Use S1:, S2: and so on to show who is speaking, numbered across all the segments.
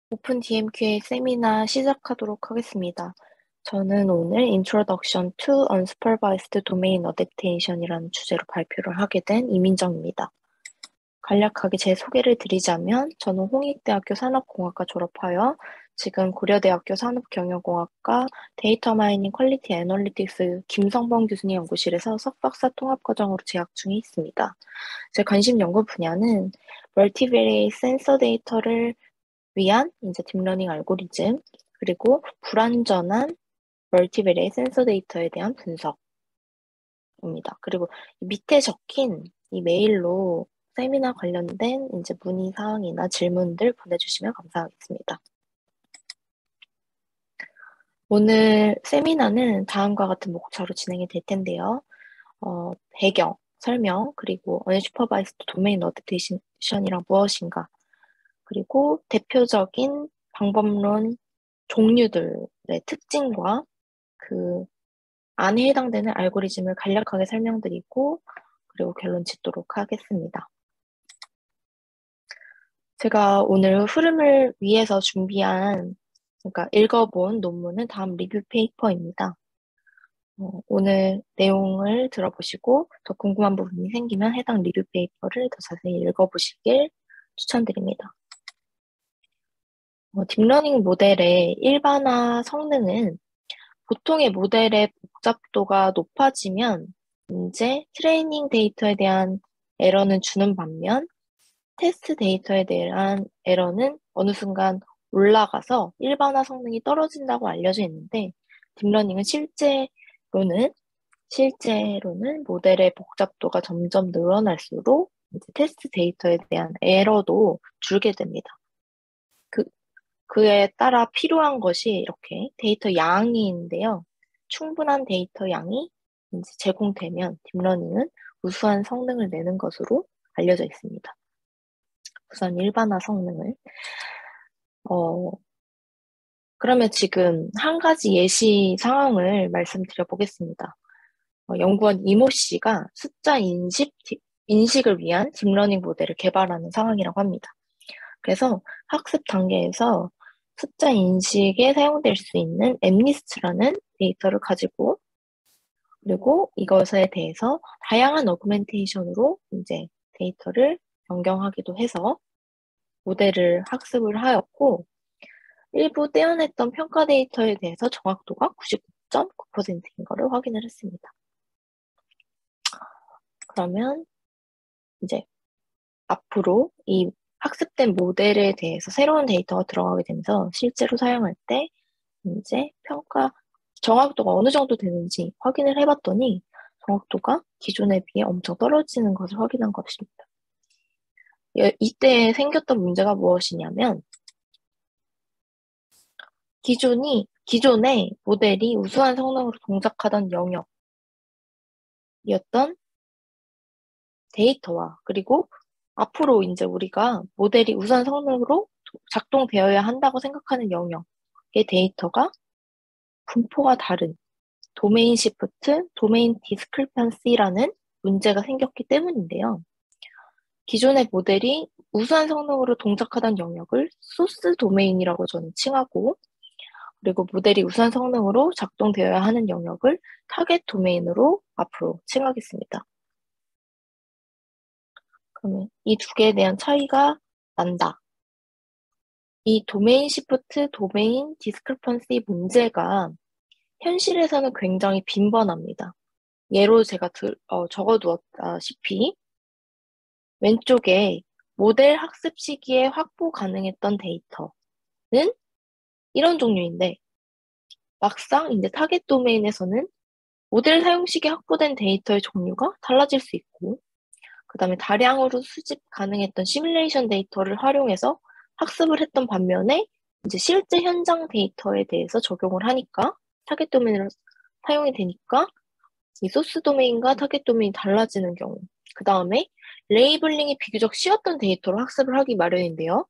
S1: 오픈 DMQA 세미나 시작하도록 하겠습니다. 저는 오늘 Introduction to Unsupervised Domain Adaptation이라는 주제로 발표를 하게 된 이민정입니다. 간략하게 제 소개를 드리자면 저는 홍익대학교 산업공학과 졸업하여 지금 고려대학교 산업경영공학과 데이터 마이닝 퀄리티 애널리틱스 김성범 교수님 연구실에서 석박사 통합과정으로 재학 중에 있습니다. 제 관심 연구 분야는 멀티베리에이트 센서 데이터를 위한 이제 딥러닝 알고리즘, 그리고 불완전한 멀티베리에이트 센서 데이터에 대한 분석입니다. 그리고 밑에 적힌 이 메일로 세미나 관련된 이제 문의사항이나 질문들 보내주시면 감사하겠습니다. 오늘 세미나는 다음과 같은 목차로 진행이 될 텐데요. 배경, 설명, 그리고 언슈퍼바이스드 도메인 어댑테이션이란 무엇인가, 그리고 대표적인 방법론 종류들의 특징과 그 안에 해당되는 알고리즘을 간략하게 설명드리고 그리고 결론 짓도록 하겠습니다. 제가 오늘 흐름을 위해서 준비한, 그러니까 읽어본 논문은 다음 리뷰 페이퍼입니다. 오늘 내용을 들어보시고 더 궁금한 부분이 생기면 해당 리뷰 페이퍼를 더 자세히 읽어보시길 추천드립니다. 딥러닝 모델의 일반화 성능은 보통의 모델의 복잡도가 높아지면 이제 트레이닝 데이터에 대한 에러는 주는 반면 테스트 데이터에 대한 에러는 어느 순간 올라가서 일반화 성능이 떨어진다고 알려져 있는데 딥러닝은 실제로는 모델의 복잡도가 점점 늘어날수록 이제 테스트 데이터에 대한 에러도 줄게 됩니다. 그에 따라 필요한 것이 이렇게 데이터 양인데요. 충분한 데이터 양이 이제 제공되면 딥러닝은 우수한 성능을 내는 것으로 알려져 있습니다. 우선 일반화 성능을. 그러면 지금 한 가지 예시 상황을 말씀드려 보겠습니다. 연구원 이모 씨가 숫자 인식을 위한 딥러닝 모델을 개발하는 상황이라고 합니다. 그래서 학습 단계에서 숫자 인식에 사용될 수 있는 엠리스트라는 데이터를 가지고 그리고 이것에 대해서 다양한 어그멘테이션으로 이제 데이터를 변경하기도 해서 모델을 학습을 하였고 일부 떼어냈던 평가 데이터에 대해서 정확도가 99.9%인 것을 확인을 했습니다. 그러면 이제 앞으로 이 학습된 모델에 대해서 새로운 데이터가 들어가게 되면서 실제로 사용할 때 이제 정확도가 어느 정도 되는지 확인을 해봤더니 정확도가 기존에 비해 엄청 떨어지는 것을 확인한 것입니다. 이때 생겼던 문제가 무엇이냐면 기존의 모델이 우수한 성능으로 동작하던 영역이었던 데이터와 그리고 앞으로 이제 우리가 모델이 우수한 성능으로 작동되어야 한다고 생각하는 영역의 데이터가 분포가 다른 도메인 시프트, 도메인 디스크리펀시라는 문제가 생겼기 때문인데요. 기존의 모델이 우수한 성능으로 동작하던 영역을 소스 도메인이라고 저는 칭하고, 그리고 모델이 우수한 성능으로 작동되어야 하는 영역을 타겟 도메인으로 앞으로 칭하겠습니다. 그러면 이 두 개에 대한 차이가 난다. 이 도메인 시프트, 도메인 디스크리펀시 문제가 현실에서는 굉장히 빈번합니다. 예로 제가 적어두었다시피 왼쪽에 모델 학습 시기에 확보 가능했던 데이터는 이런 종류인데 막상 이제 타겟 도메인에서는 모델 사용 시기에 확보된 데이터의 종류가 달라질 수 있고 그 다음에 다량으로 수집 가능했던 시뮬레이션 데이터를 활용해서 학습을 했던 반면에 이제 실제 현장 데이터에 대해서 적용을 하니까 타겟 도메인으로 사용이 되니까 이 소스 도메인과 타겟 도메인이 달라지는 경우 그 다음에 레이블링이 비교적 쉬웠던 데이터로 학습을 하기 마련인데요.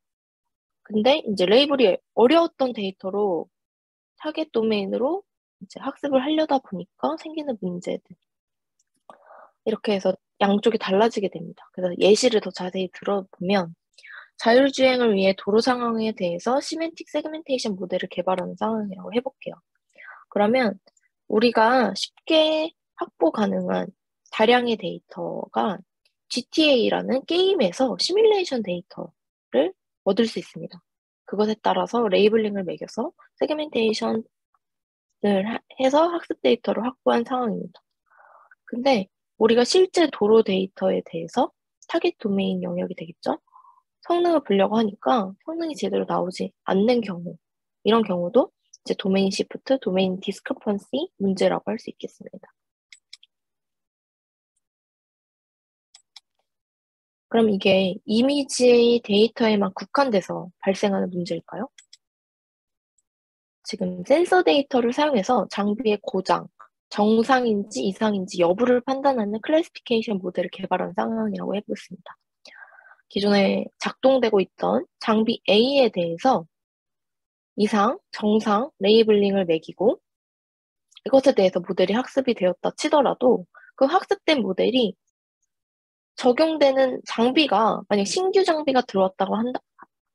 S1: 근데 이제 레이블이 어려웠던 데이터로 타겟 도메인으로 이제 학습을 하려다 보니까 생기는 문제들. 이렇게 해서 양쪽이 달라지게 됩니다. 그래서 예시를 더 자세히 들어보면 자율주행을 위해 도로 상황에 대해서 시멘틱 세그멘테이션 모델을 개발하는 상황이라고 해볼게요. 그러면 우리가 쉽게 확보 가능한 다량의 데이터가 GTA라는 게임에서 시뮬레이션 데이터를 얻을 수 있습니다. 그것에 따라서 레이블링을 매겨서 세그멘테이션을 해서 학습 데이터를 확보한 상황입니다. 근데 우리가 실제 도로 데이터에 대해서 타겟 도메인 영역이 되겠죠? 성능을 보려고 하니까 성능이 제대로 나오지 않는 경우, 이런 경우도 이제 도메인 시프트, 도메인 디스크펀시 문제라고 할 수 있겠습니다. 그럼 이게 이미지의 데이터에만 국한돼서 발생하는 문제일까요? 지금 센서 데이터를 사용해서 장비의 고장, 정상인지 이상인지 여부를 판단하는 클래시피케이션 모델을 개발한 상황이라고 해보겠습니다. 기존에 작동되고 있던 장비 A에 대해서 이상, 정상, 레이블링을 매기고 이것에 대해서 모델이 학습이 되었다 치더라도 그 학습된 모델이 적용되는 장비가 만약 신규 장비가 들어왔다고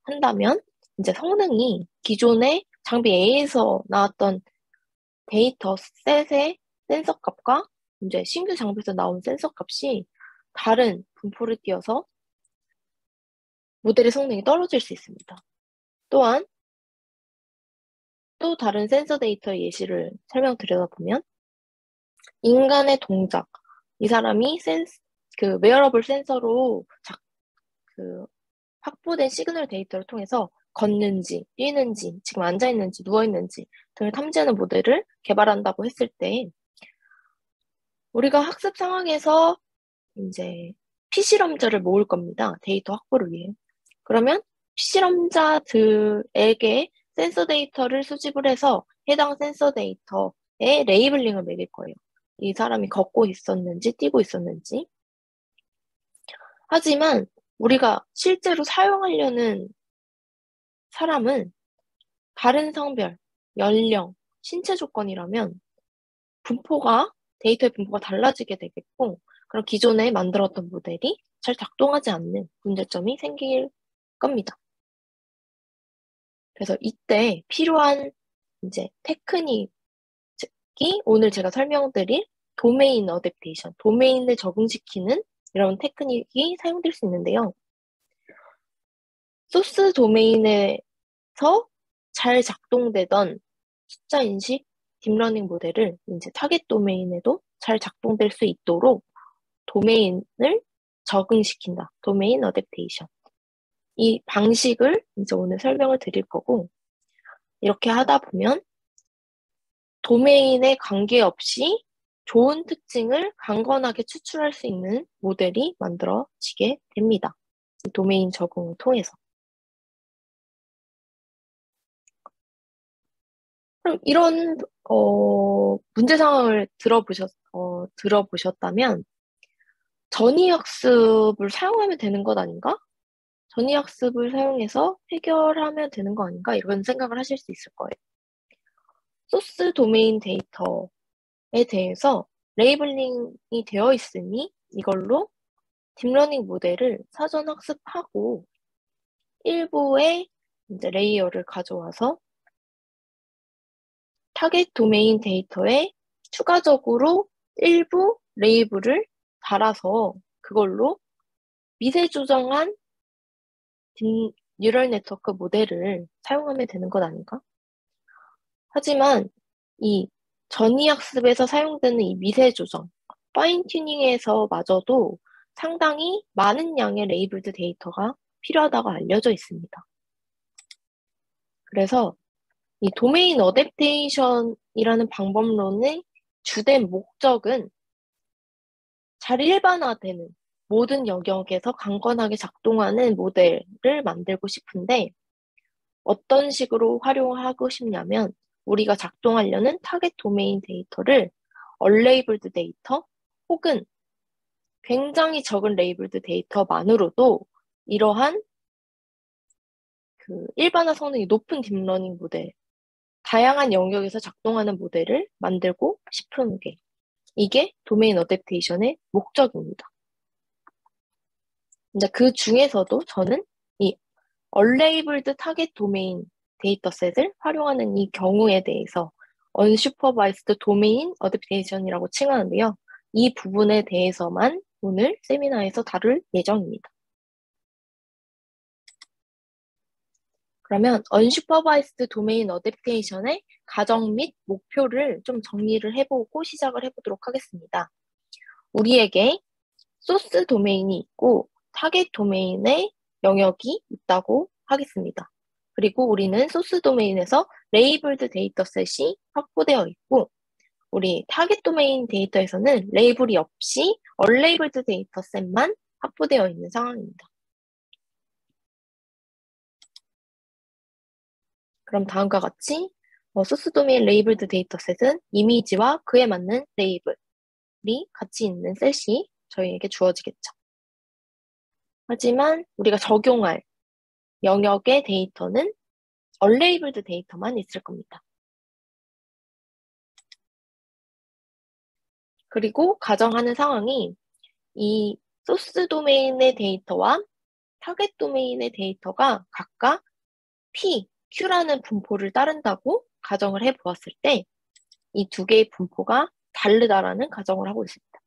S1: 한다면 이제 성능이 기존의 장비 A에서 나왔던 데이터 셋의 센서 값과 이제 신규 장비에서 나온 센서 값이 다른 분포를 띄어서 모델의 성능이 떨어질 수 있습니다. 또한 또 다른 센서 데이터의 예시를 설명드려보면 인간의 동작, 이 사람이 그 웨어러블 센서로 그 확보된 시그널 데이터를 통해서 걷는지, 뛰는지, 지금 앉아있는지, 누워있는지 등을 탐지하는 모델을 개발한다고 했을 때 우리가 학습 상황에서 이제 피실험자를 모을 겁니다. 데이터 확보를 위해. 그러면 피실험자들에게 센서 데이터를 수집을 해서 해당 센서 데이터에 레이블링을 매길 거예요. 이 사람이 걷고 있었는지, 뛰고 있었는지. 하지만 우리가 실제로 사용하려는 사람은 다른 성별, 연령, 신체 조건이라면 데이터의 분포가 달라지게 되겠고, 그럼 기존에 만들었던 모델이 잘 작동하지 않는 문제점이 생길 겁니다. 그래서 이때 필요한 이제 테크닉이 오늘 제가 설명드릴 도메인 어댑테이션, 도메인을 적응시키는 이런 테크닉이 사용될 수 있는데요. 소스 도메인에서 잘 작동되던 숫자 인식 딥러닝 모델을 이제 타겟 도메인에도 잘 작동될 수 있도록 도메인을 적응시킨다. 도메인 어댑테이션. 이 방식을 이제 오늘 설명을 드릴 거고, 이렇게 하다 보면 도메인에 관계없이 좋은 특징을 강건하게 추출할 수 있는 모델이 만들어지게 됩니다. 도메인 적응을 통해서. 그럼 이런 문제 상황을 들어보셨다면 전이학습을 사용하면 되는 것 아닌가? 전이학습을 사용해서 해결하면 되는 거 아닌가? 이런 생각을 하실 수 있을 거예요. 소스 도메인 데이터에 대해서 레이블링이 되어 있으니 이걸로 딥러닝 모델을 사전 학습하고 일부의 이제 레이어를 가져와서 타겟 도메인 데이터에 추가적으로 일부 레이블을 달아서 그걸로 미세 조정한 뉴럴 네트워크 모델을 사용하면 되는 것 아닌가? 하지만 이 전이학습에서 사용되는 이 미세 조정, 파인 튜닝에서마저도 상당히 많은 양의 레이블드 데이터가 필요하다고 알려져 있습니다. 그래서 이 도메인 어댑테이션이라는 방법론의 주된 목적은 잘 일반화되는 모든 영역에서 강건하게 작동하는 모델을 만들고 싶은데 어떤 식으로 활용하고 싶냐면 우리가 작동하려는 타겟 도메인 데이터를 언레이블드 데이터 혹은 굉장히 적은 레이블드 데이터만으로도 이러한 그 일반화 성능이 높은 딥러닝 모델, 다양한 영역에서 작동하는 모델을 만들고 싶은 게 이게 도메인 어댑테이션의 목적입니다. 근데 그 중에서도 저는 이 unlabeled 타겟 도메인 데이터셋을 활용하는 이 경우에 대해서 unsupervised domain adaptation이라고 칭하는데요. 이 부분에 대해서만 오늘 세미나에서 다룰 예정입니다. 그러면 unsupervised domain adaptation의 가정 및 목표를 좀 정리를 해보고 시작을 해보도록 하겠습니다. 우리에게 소스 도메인이 있고 타겟 도메인의 영역이 있다고 하겠습니다. 그리고 우리는 소스 도메인에서 레이블드 데이터셋이 확보되어 있고 우리 타겟 도메인 데이터에서는 레이블이 없이 언레이블드 데이터셋만 확보되어 있는 상황입니다. 그럼 다음과 같이 소스 도메인 레이블드 데이터셋은 이미지와 그에 맞는 레이블이 같이 있는 셋이 저희에게 주어지겠죠. 하지만 우리가 적용할 영역의 데이터는 언레이블드 데이터만 있을 겁니다. 그리고 가정하는 상황이 이 소스 도메인의 데이터와 타겟 도메인의 데이터가 각각 P, Q라는 분포를 따른다고 가정을 해보았을 때 이 두 개의 분포가 다르다라는 가정을 하고 있습니다.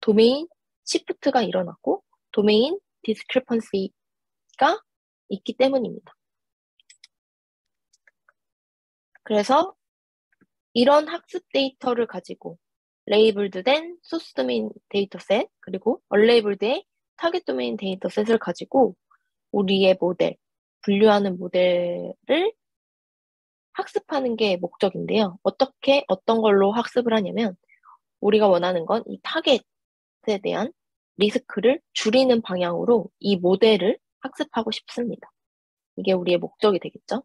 S1: 도메인 시프트가 일어났고 도메인 디스크리펀시가 있기 때문입니다. 그래서 이런 학습 데이터를 가지고 레이블드된 소스 도메인 데이터셋 그리고 언레이블드의 타겟 도메인 데이터셋을 가지고 우리의 모델, 분류하는 모델을 학습하는 게 목적인데요. 어떤 걸로 학습을 하냐면 우리가 원하는 건 이 타겟에 대한 리스크를 줄이는 방향으로 이 모델을 학습하고 싶습니다. 이게 우리의 목적이 되겠죠.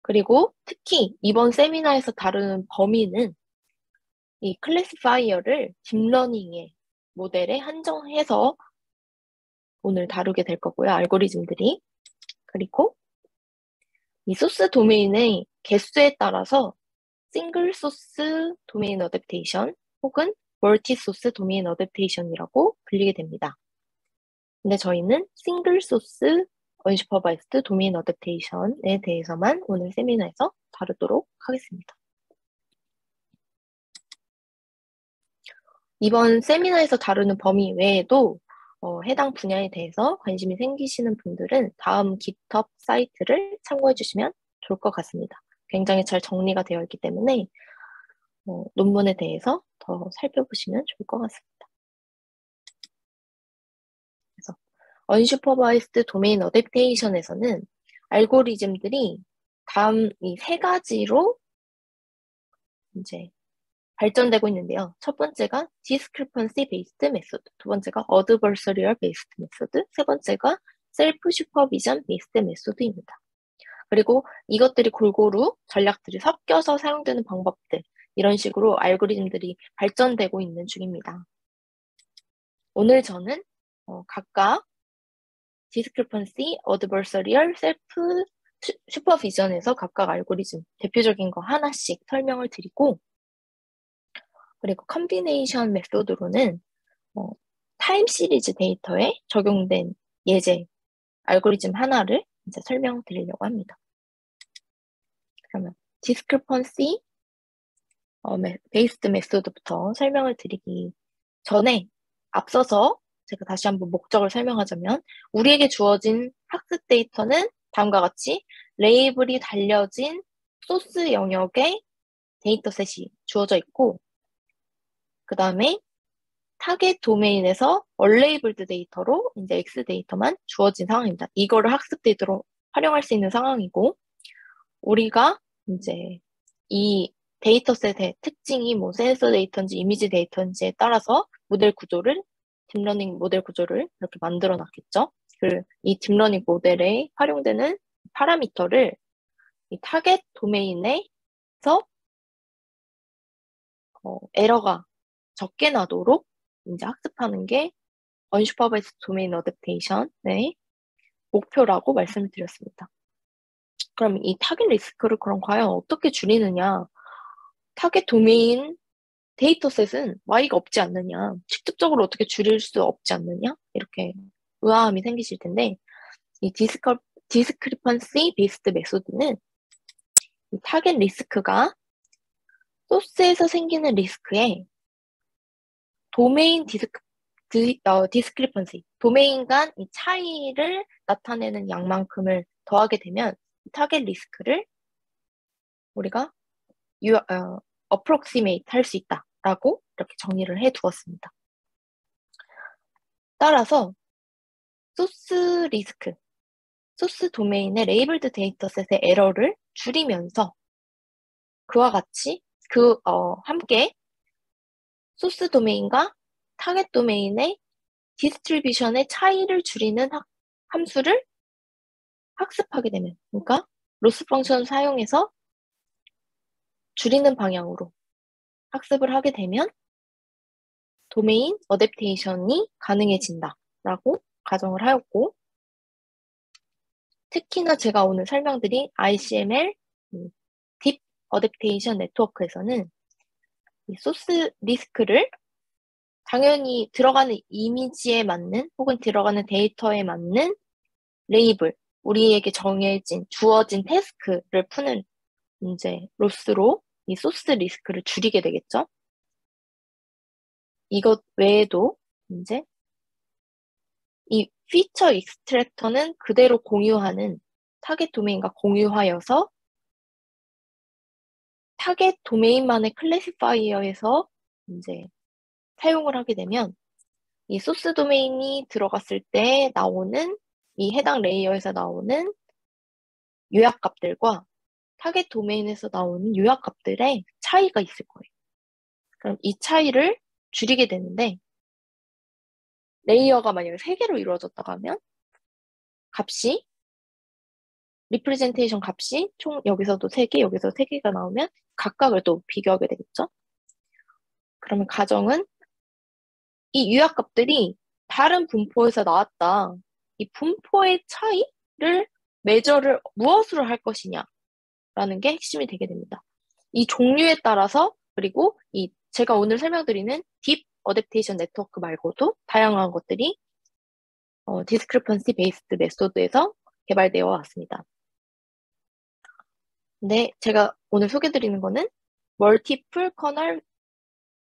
S1: 그리고 특히 이번 세미나에서 다루는 범위는 이 클래시파이어를 딥러닝의 모델에 한정해서 오늘 다루게 될 거고요. 알고리즘들이. 그리고 이 소스 도메인의 개수에 따라서 싱글 소스 도메인 어댑테이션 혹은 멀티 소스 도메인 어댑테이션이라고 불리게 됩니다. 근데 저희는 싱글 소스 언슈퍼바이스드 도메인 어댑테이션에 대해서만 오늘 세미나에서 다루도록 하겠습니다. 이번 세미나에서 다루는 범위 외에도 해당 분야에 대해서 관심이 생기시는 분들은 다음 GitHub 사이트를 참고해 주시면 좋을 것 같습니다. 굉장히 잘 정리가 되어 있기 때문에 논문에 대해서 더 살펴보시면 좋을 것 같습니다. 그래서 unsupervised domain adaptation에서는 알고리즘들이 다음 이 세 가지로 이제 발전되고 있는데요. 첫 번째가 discrepancy based method, 두 번째가 adversarial based method, 세 번째가 self supervision based method입니다. 그리고 이것들이 골고루 전략들이 섞여서 사용되는 방법들, 이런 식으로 알고리즘들이 발전되고 있는 중입니다. 오늘 저는 각각 discrepancy, adversarial, self supervision에서 각각 알고리즘 대표적인 거 하나씩 설명을 드리고 그리고 컨비네이션 메소드로는 타임 시리즈 데이터에 적용된 예제 알고리즘 하나를 이제 설명드리려고 합니다. 그러면 discrepancy 베이스드 메소드부터 설명을 드리기 전에 앞서서 제가 다시 한번 목적을 설명하자면 우리에게 주어진 학습 데이터는 다음과 같이 레이블이 달려진 소스 영역의 데이터셋이 주어져 있고 그 다음에 타겟 도메인에서 언레이블드 데이터로 이제 X 데이터만 주어진 상황입니다. 이거를 학습 데이터로 활용할 수 있는 상황이고 우리가 이제 이 데이터셋의 특징이 뭐 센서 데이터인지 이미지 데이터인지에 따라서 딥러닝 모델 구조를 이렇게 만들어 놨겠죠. 이 딥러닝 모델에 활용되는 파라미터를 이 타겟 도메인에서 에러가 적게 나도록 이제 학습하는 게 unsupervised domain adaptation의 목표라고 말씀을 드렸습니다. 그럼 이 타겟 리스크를 그럼 과연 어떻게 줄이느냐? 타겟 도메인 데이터셋은 Y가 없지 않느냐? 직접적으로 어떻게 줄일 수 없지 않느냐? 이렇게 의아함이 생기실 텐데, 이 디스크리펀시 베이스드 메소드는 이 타겟 리스크가 소스에서 생기는 리스크에 도메인 디스크리펀시, 도메인 간 이 차이를 나타내는 양만큼을 더하게 되면 타겟 리스크를 우리가 approximate 할 수 있다라고 이렇게 정의를 해 두었습니다. 따라서 소스 리스크, 소스 도메인의 레이블드 데이터셋의 에러를 줄이면서 그와 같이 함께 소스 도메인과 타겟 도메인의 디스트리뷰션의 차이를 줄이는 함수를 학습하게 되면, 그러니까 로스 펑션 사용해서 줄이는 방향으로 학습을 하게 되면 도메인 어댑테이션이 가능해진다라고 가정을 하였고, 특히나 제가 오늘 설명드린 ICML 딥 어댑테이션 네트워크에서는 이 소스 리스크를 당연히 들어가는 이미지에 맞는 혹은 들어가는 데이터에 맞는 레이블, 우리에게 주어진 태스크를 푸는 이제 로스로 이 소스 리스크를 줄이게 되겠죠. 이것 외에도 이제 이 피처 익스트랙터는 그대로 공유하는 타겟 도메인과 공유하여서 타겟 도메인만의 클래시파이어에서 이제 사용을 하게 되면 이 소스 도메인이 들어갔을 때 나오는 이 해당 레이어에서 나오는 요약값들과 타겟 도메인에서 나오는 요약값들의 차이가 있을 거예요. 그럼 이 차이를 줄이게 되는데 레이어가 만약에 3개로 이루어졌다고 하면 리프레젠테이션 값이 총 여기서도 3개, 여기서 3개가 나오면 각각을 또 비교하게 되겠죠? 그러면 가정은 이 유약값들이 다른 분포에서 나왔다. 이 분포의 차이를 매저를 무엇으로 할 것이냐라는 게 핵심이 되게 됩니다. 이 종류에 따라서 그리고 제가 오늘 설명드리는 딥 어댑테이션 네트워크 말고도 다양한 것들이 디스크리펀시 베이스드 메소드에서 개발되어 왔습니다. 근데 제가 오늘 소개드리는 거는 멀티플 커널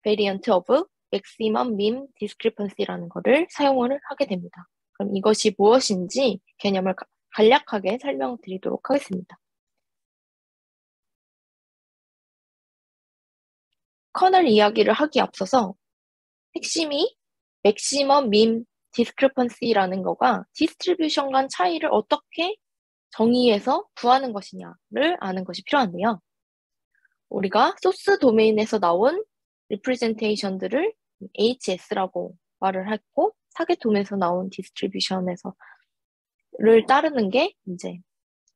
S1: 베리언트 오브 maximum mean discrepancy라는 거를 사용을 하게 됩니다. 그럼 이것이 무엇인지 개념을 간략하게 설명드리도록 하겠습니다. 커널 이야기를 하기 앞서서 핵심이 maximum mean discrepancy라는 거가 디스트리뷰션 간 차이를 어떻게 정의해서 구하는 것이냐를 아는 것이 필요한데요. 우리가 소스 도메인에서 나온 리프레젠테이션들을 HS라고 말을 했고 타겟 도메인에서 나온 디스트리뷰션에서를 따르는 게 이제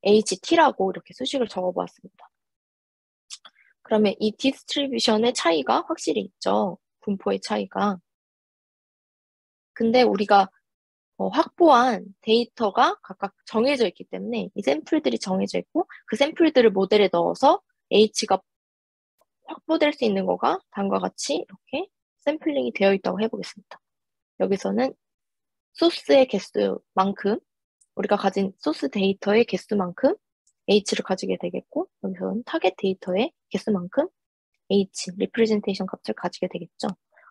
S1: HT라고 이렇게 수식을 적어보았습니다. 그러면 이 디스트리뷰션의 차이가 확실히 있죠. 분포의 차이가. 근데 우리가 확보한 데이터가 각각 정해져 있기 때문에 이 샘플들이 정해져 있고 그 샘플들을 모델에 넣어서 H가 확보될 수 있는 거가 다음과 같이 이렇게 샘플링이 되어 있다고 해보겠습니다. 여기서는 소스의 개수만큼 우리가 가진 소스 데이터의 개수만큼 H를 가지게 되겠고 여기서는 타겟 데이터의 개수만큼 H, 리프레젠테이션 값을 가지게 되겠죠.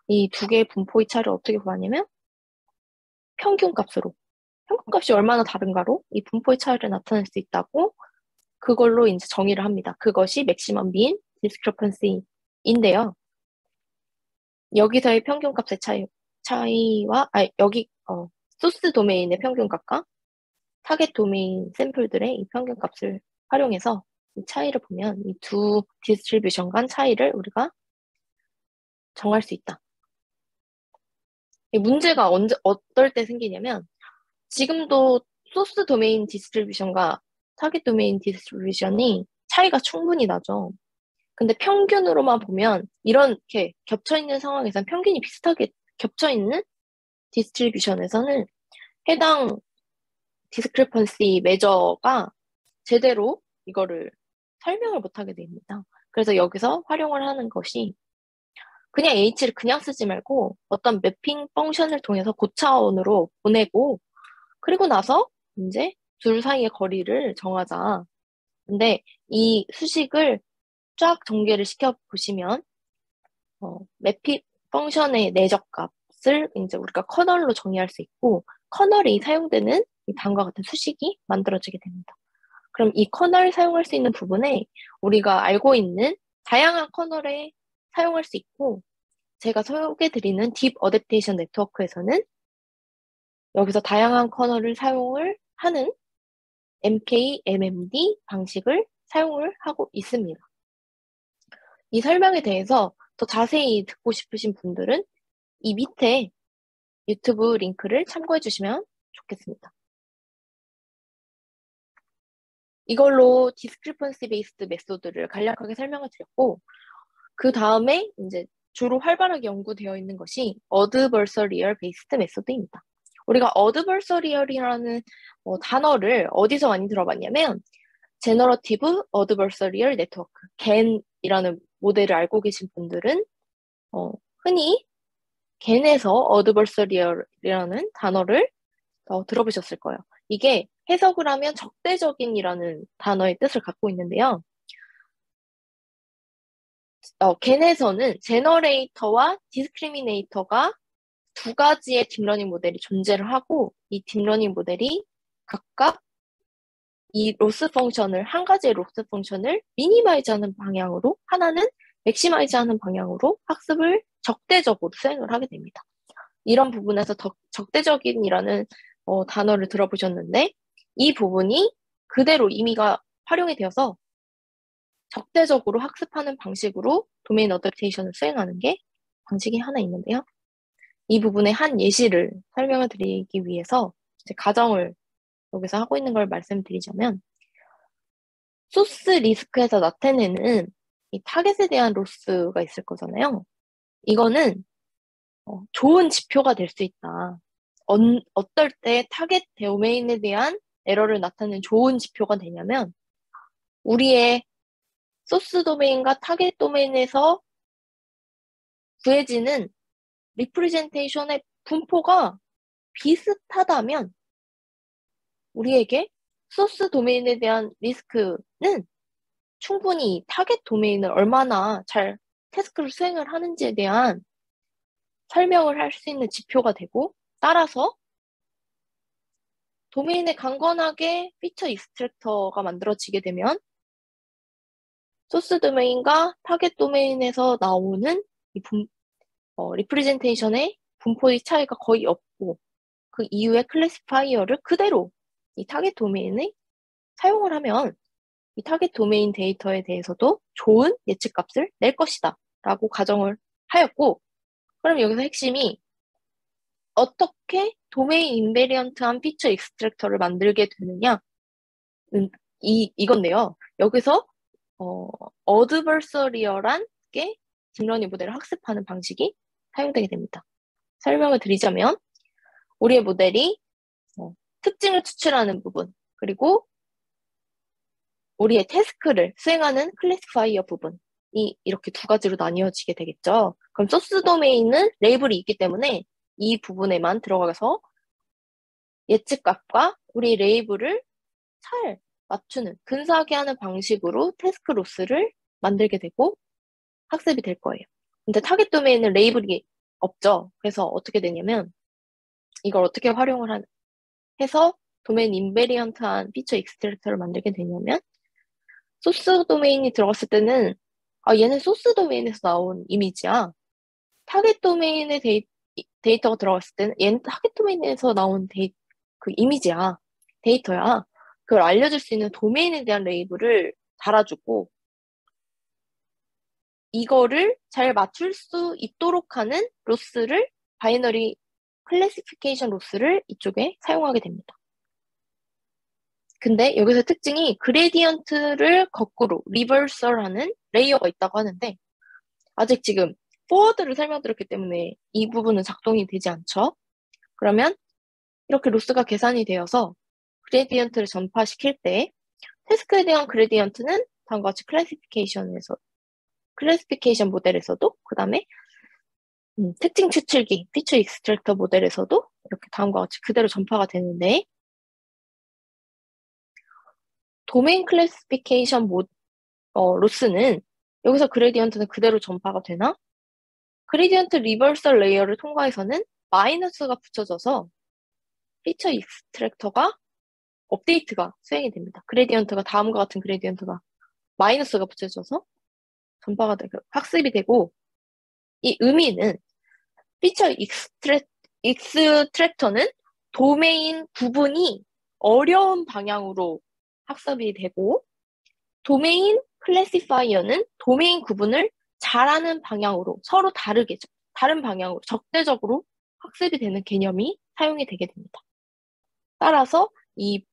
S1: 이 두 개의 분포의 차이를 어떻게 구하냐면 평균값으로 평균값이 얼마나 다른가로 이 분포의 차이를 나타낼 수 있다고 그걸로 이제 정의를 합니다. 그것이 맥시멈 민 디스크리펀시인데요. 여기서의 평균값의 차이와 여기 소스 도메인의 평균값과 타겟 도메인 샘플들의 이 평균값을 활용해서 이 차이를 보면 이 두 디스트리뷰션 간 차이를 우리가 정할 수 있다. 이 문제가 어떨 때 생기냐면 지금도 소스 도메인 디스트리뷰션과 타겟 도메인 디스트리뷰션이 차이가 충분히 나죠. 근데 평균으로만 보면 이렇게 겹쳐있는 상황에서는 평균이 비슷하게 겹쳐있는 디스트리뷰션에서는 해당 디스크리펀시 매저가 제대로 이거를 설명을 못하게 됩니다. 그래서 여기서 활용을 하는 것이 그냥 H를 그냥 쓰지 말고 어떤 매핑 펑션을 통해서 고차원으로 보내고 그리고 나서 이제 둘 사이의 거리를 정하자. 근데 이 수식을 쫙 전개를 시켜 보시면 매픽 펑션의 내적 값을 이제 우리가 커널로 정의할 수 있고 커널이 사용되는 이 다음과 같은 수식이 만들어지게 됩니다. 그럼 이 커널 사용할 수 있는 부분에 우리가 알고 있는 다양한 커널에 사용할 수 있고 제가 소개해드리는 딥 어댑테이션 네트워크에서는 여기서 다양한 커널을 사용을 하는 MK, MMD 방식을 사용을 하고 있습니다. 이 설명에 대해서 더 자세히 듣고 싶으신 분들은 이 밑에 유튜브 링크를 참고해 주시면 좋겠습니다. 이걸로 디스크리펀시 베이스드 메소드를 간략하게 설명을 드렸고 그 다음에 이제 주로 활발하게 연구되어 있는 것이 어드버서리얼 베이스드 메소드입니다. 우리가 어드버서리얼이라는 단어를 어디서 많이 들어봤냐면 제너러티브 어드버서리얼 네트워크 GAN이라는 모델을 알고 계신 분들은 흔히 GAN에서 어드버서리얼이라는 단어를 들어보셨을 거예요. 이게 해석을 하면 적대적인이라는 단어의 뜻을 갖고 있는데요. 겐에서는 제너레이터와 디스크리미네이터가 두 가지의 딥러닝 모델이 존재를 하고 이 딥러닝 모델이 각각 이 로스 펑션을 한 가지의 로스 펑션을 미니마이즈하는 방향으로 하나는 맥시마이즈하는 방향으로 학습을 적대적으로 수행을 하게 됩니다. 이런 부분에서 적대적인이라는 단어를 들어보셨는데 이 부분이 그대로 의미가 활용이 되어서 적대적으로 학습하는 방식으로 도메인 어댑테이션을 수행하는 게 방식이 하나 있는데요. 이 부분의 한 예시를 설명을 드리기 위해서 이제 가정을 여기서 하고 있는 걸 말씀드리자면 소스 리스크에서 나타내는 이 타겟에 대한 로스가 있을 거잖아요. 이거는 좋은 지표가 될 수 있다. 어떨 때 타겟 도메인에 대한 에러를 나타내는 좋은 지표가 되냐면 우리의 소스 도메인과 타겟 도메인에서 구해지는 리프레젠테이션의 분포가 비슷하다면 우리에게 소스 도메인에 대한 리스크는 충분히 타겟 도메인을 얼마나 잘 태스크를 수행을 하는지에 대한 설명을 할 수 있는 지표가 되고 따라서 도메인에 강건하게 피처 익스트랙터가 만들어지게 되면 소스 도메인과 타겟 도메인에서 나오는 이 리프레젠테이션의 분포의 차이가 거의 없고 그 이후에 클래시파이어를 그대로 이 타겟 도메인에 사용을 하면 이 타겟 도메인 데이터에 대해서도 좋은 예측값을 낼 것이다 라고 가정을 하였고 그럼 여기서 핵심이 어떻게 도메인 인베리언트한 피처 익스트랙터를 만들게 되느냐 이건데요. 여기서 어드버서리얼한 게 딥러닝 모델을 학습하는 방식이 사용되게 됩니다. 설명을 드리자면 우리의 모델이 특징을 추출하는 부분 그리고 우리의 태스크를 수행하는 클래시파이어 부분이 이렇게 두 가지로 나뉘어지게 되겠죠. 그럼 소스 도메인은 레이블이 있기 때문에 이 부분에만 들어가서 예측값과 우리 레이블을 잘 맞추는 근사하게 하는 방식으로 태스크 로스를 만들게 되고 학습이 될 거예요. 근데 타겟 도메인은 레이블이 없죠. 그래서 어떻게 되냐면 이걸 어떻게 활용을 해서 도메인 인베리언트한 피처 익스트랙터를 만들게 되냐면 소스 도메인이 들어갔을 때는 얘는 소스 도메인에서 나온 이미지야. 타겟 도메인의 데이터가 들어갔을 때는 얘는 타겟 도메인에서 나온 그 이미지야. 데이터야. 그걸 알려줄 수 있는 도메인에 대한 레이블을 달아주고 이거를 잘 맞출 수 있도록 하는 로스를 바이너리 클래시피케이션 로스를 이쪽에 사용하게 됩니다. 근데 여기서 특징이 그레디언트를 거꾸로 리버설하는 레이어가 있다고 하는데 아직 지금 포워드를 설명드렸기 때문에 이 부분은 작동이 되지 않죠. 그러면 이렇게 로스가 계산이 되어서 그레디언트를 전파시킬 때 태스크에 대한 그레디언트는 다음과 같이 클래시피케이션 모델에서도 그 다음에 특징 추출기 피처 익스트랙터 모델에서도 이렇게 다음과 같이 그대로 전파가 되는데 도메인 클래시피케이션 로스는 여기서 그레디언트는 그대로 전파가 되나? 그레디언트 리버설 레이어를 통과해서는 마이너스가 붙여져서 피처 익스트랙터가 업데이트가 수행이 됩니다. 그레디언트가 다음과 같은 그레디언트가 마이너스가 붙여져서 전파가 되고 학습이 되고, 이 의미는 피처 익스트랙터는 도메인 구분이 어려운 방향으로 학습이 되고, 도메인 클래시파이어는 도메인 구분을 잘하는 방향으로 서로 다르게 다른 방향으로 적대적으로 학습이 되는 개념이 사용이 되게 됩니다. 따라서 이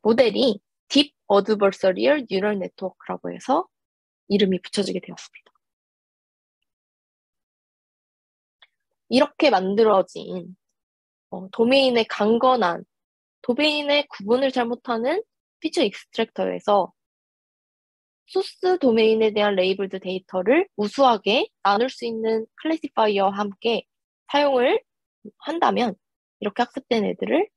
S1: 모델이 딥 어드버서리얼 뉴럴 네트워크라고 해서 이름이 붙여지게 되었습니다. 이렇게 만들어진 도메인의 강건한, 도메인의 구분을 잘못하는 피처 익스트랙터에서 소스 도메인에 대한 레이블드 데이터를 우수하게 나눌 수 있는 클래시파이어와 함께 사용을 한다면, 이렇게 학습된 애들을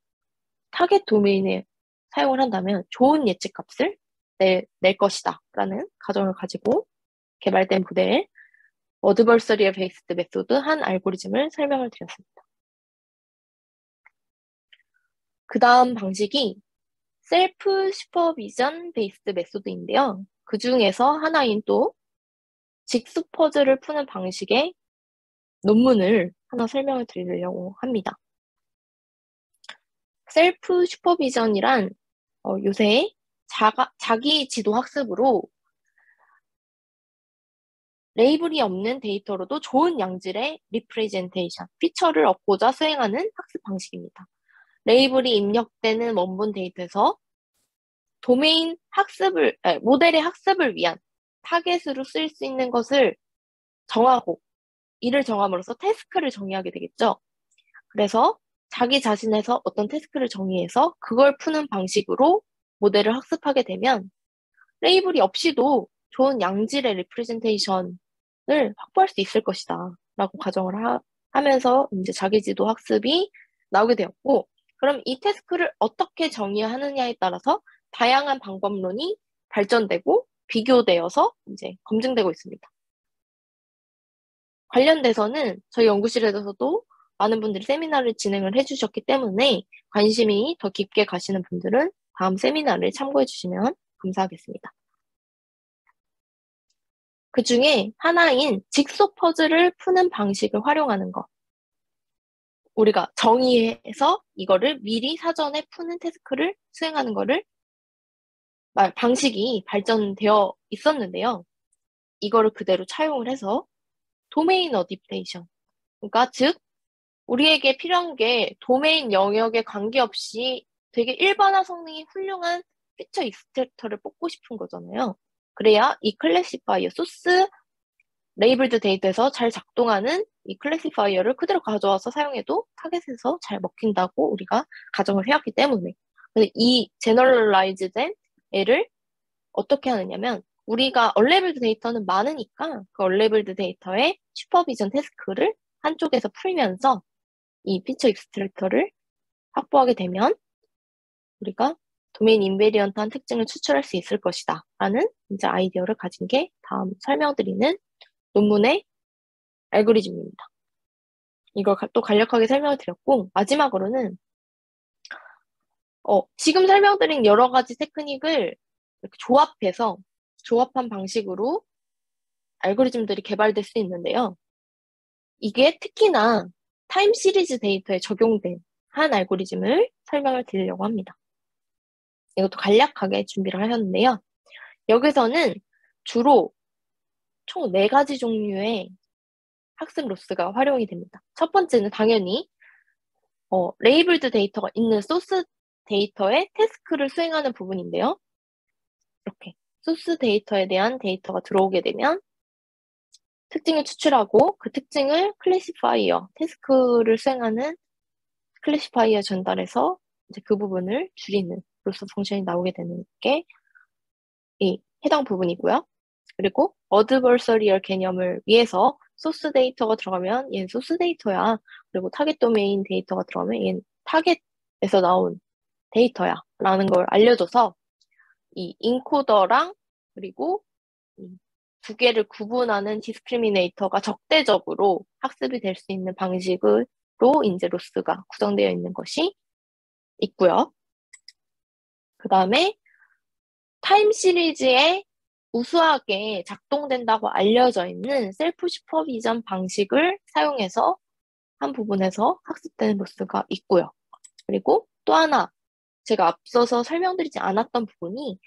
S1: 타겟 도메인에 사용을 한다면 좋은 예측값을 낼 것이다 라는 가정을 가지고 개발된 모델 어드버서리얼 베이스드 메소드 한 알고리즘을 설명을 드렸습니다. 그 다음 방식이 셀프 슈퍼비전 베이스드 메소드인데요. 그 중에서 하나인 또 직수 퍼즐을 푸는 방식의 논문을 하나 설명을 드리려고 합니다. 셀프 슈퍼비전이란 요새 자기 지도 학습으로 레이블이 없는 데이터로도 좋은 양질의 리프레젠테이션, 피처를 얻고자 수행하는 학습 방식입니다. 레이블이 입력되는 원본 데이터에서 모델의 학습을 위한 타겟으로 쓰일 수 있는 것을 정하고, 이를 정함으로써 태스크를 정의하게 되겠죠. 그래서 자기 자신에서 어떤 태스크를 정의해서 그걸 푸는 방식으로 모델을 학습하게 되면 레이블이 없이도 좋은 양질의 리프레젠테이션을 확보할 수 있을 것이다 라고 가정을 하면서 이제 자기지도 학습이 나오게 되었고, 그럼 이 태스크를 어떻게 정의하느냐에 따라서 다양한 방법론이 발전되고 비교되어서 이제 검증되고 있습니다. 관련돼서는 저희 연구실에서도 많은 분들이 세미나를 진행을 해주셨기 때문에 관심이 더 깊게 가시는 분들은 다음 세미나를 참고해 주시면 감사하겠습니다. 그 중에 하나인 직소 퍼즐을 푸는 방식을 활용하는 것. 우리가 정의해서 이거를 미리 사전에 푸는 태스크를 수행하는 거를 방식이 발전되어 있었는데요. 이거를 그대로 차용을 해서 도메인 어댑테이션. 그러니까 즉 우리에게 필요한 게 도메인 영역에 관계없이 되게 일반화 성능이 훌륭한 피처 익스트랙터를 뽑고 싶은 거잖아요. 그래야 이 클래시파이어 소스 레이블드 데이터에서 잘 작동하는 이 클래시파이어를 그대로 가져와서 사용해도 타겟에서 잘 먹힌다고 우리가 가정을 해왔기 때문에. 근데 이 제너럴라이즈된 애를 어떻게 하느냐면, 우리가 언레벨드 데이터는 많으니까 그 언레벨드 데이터의 슈퍼비전 태스크를 한쪽에서 풀면서 이 피처 익스트랙터를 확보하게 되면 우리가 도메인 인베리언트한 특징을 추출할 수 있을 것이다 라는 이제 아이디어를 가진 게 다음 설명드리는 논문의 알고리즘입니다. 이걸 또 간략하게 설명을 드렸고, 마지막으로는 지금 설명드린 여러 가지 테크닉을 이렇게 조합한 방식으로 알고리즘들이 개발될 수 있는데요. 이게 특히나 타임 시리즈 데이터에 적용된 한 알고리즘을 설명을 드리려고 합니다. 이것도 간략하게 준비를 하셨는데요. 여기서는 주로 총 4가지 종류의 학습 로스가 활용이 됩니다. 첫 번째는 당연히 레이블드 데이터가 있는 소스 데이터의 태스크를 수행하는 부분인데요. 이렇게 소스 데이터에 대한 데이터가 들어오게 되면 특징을 추출하고 그 특징을 클래시파이어, 태스크를 수행하는 클래시파이어 전달해서 이제 그 부분을 줄이는 로스 펑션이 나오게 되는 게 이 해당 부분이고요. 그리고 어드버서리얼 개념을 위해서 소스 데이터가 들어가면 얘는 소스 데이터야. 그리고 타겟 도메인 데이터가 들어가면 얘는 타겟에서 나온 데이터야. 라는 걸 알려줘서 이 인코더랑 그리고 이 두 개를 구분하는 디스크리미네이터가 적대적으로 학습이 될 수 있는 방식으로 이제 로스가 구성되어 있는 것이 있고요. 그 다음에 타임 시리즈에 우수하게 작동된다고 알려져 있는 셀프 슈퍼비전 방식을 사용해서 한 부분에서 학습되는 로스가 있고요. 그리고 또 하나 제가 앞서서 설명드리지 않았던 부분이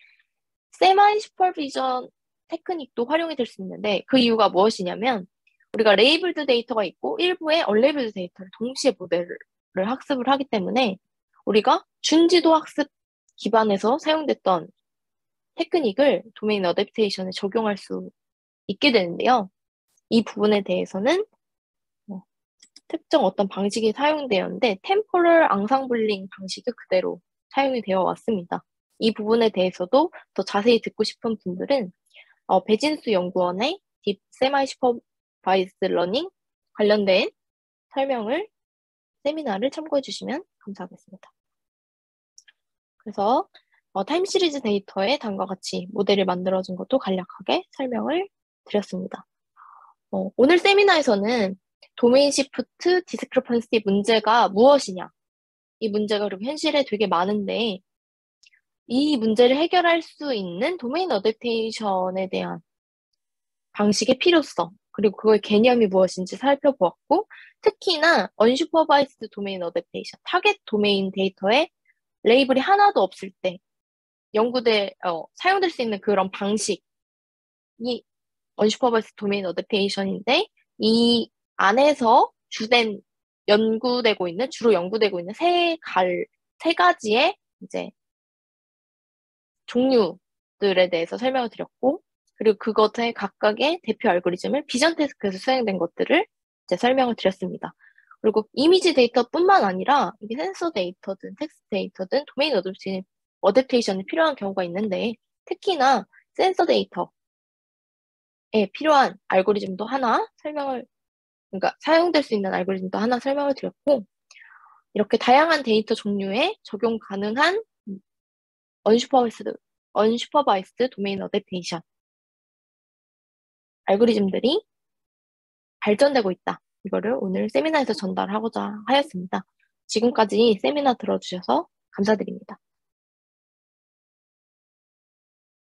S1: 세마이 슈퍼비전 테크닉도 활용이 될 수 있는데 그 이유가 무엇이냐면 우리가 레이블드 데이터가 있고 일부의 언레이블드 데이터를 동시에 모델을 학습을 하기 때문에 우리가 준지도 학습 기반에서 사용됐던 테크닉을 도메인 어댑테이션에 적용할 수 있게 되는데요. 이 부분에 대해서는 특정 어떤 방식이 사용되었는데 템포럴 앙상블링 방식이 그대로 사용이 되어 왔습니다. 이 부분에 대해서도 더 자세히 듣고 싶은 분들은 배진수 연구원의 딥 세마이 슈퍼바이스 러닝 관련된 설명을 세미나를 참고해 주시면 감사하겠습니다. 그래서 타임 시리즈 데이터에 다음과 같이 모델을 만들어준 것도 간략하게 설명을 드렸습니다. 오늘 세미나에서는 도메인 시프트 디스크리펀시 문제가 무엇이냐, 이 문제가 그리고 현실에 되게 많은데 이 문제를 해결할 수 있는 도메인 어댑테이션에 대한 방식의 필요성, 그리고 그거의 개념이 무엇인지 살펴보았고, 특히나 언슈퍼바이스드 도메인 어댑테이션, 타겟 도메인 데이터에 레이블이 하나도 없을 때 사용될 수 있는 그런 방식이 언슈퍼바이스드 도메인 어댑테이션인데 이 안에서 주로 연구되고 있는 세 가지의 이제 종류들에 대해서 설명을 드렸고, 그리고 그것의 각각의 대표 알고리즘을 비전 태스크에서 수행된 것들을 이제 설명을 드렸습니다. 그리고 이미지 데이터뿐만 아니라 이게 센서 데이터든 텍스트 데이터든 도메인 어댑테이션이 필요한 경우가 있는데 특히나 센서 데이터에 필요한 알고리즘도 그러니까 사용될 수 있는 알고리즘도 하나 설명을 드렸고, 이렇게 다양한 데이터 종류에 적용 가능한 언슈퍼바이스드 도메인 어댑테이션 알고리즘들이 발전되고 있다. 이거를 오늘 세미나에서 전달하고자 하였습니다. 지금까지 세미나 들어주셔서 감사드립니다.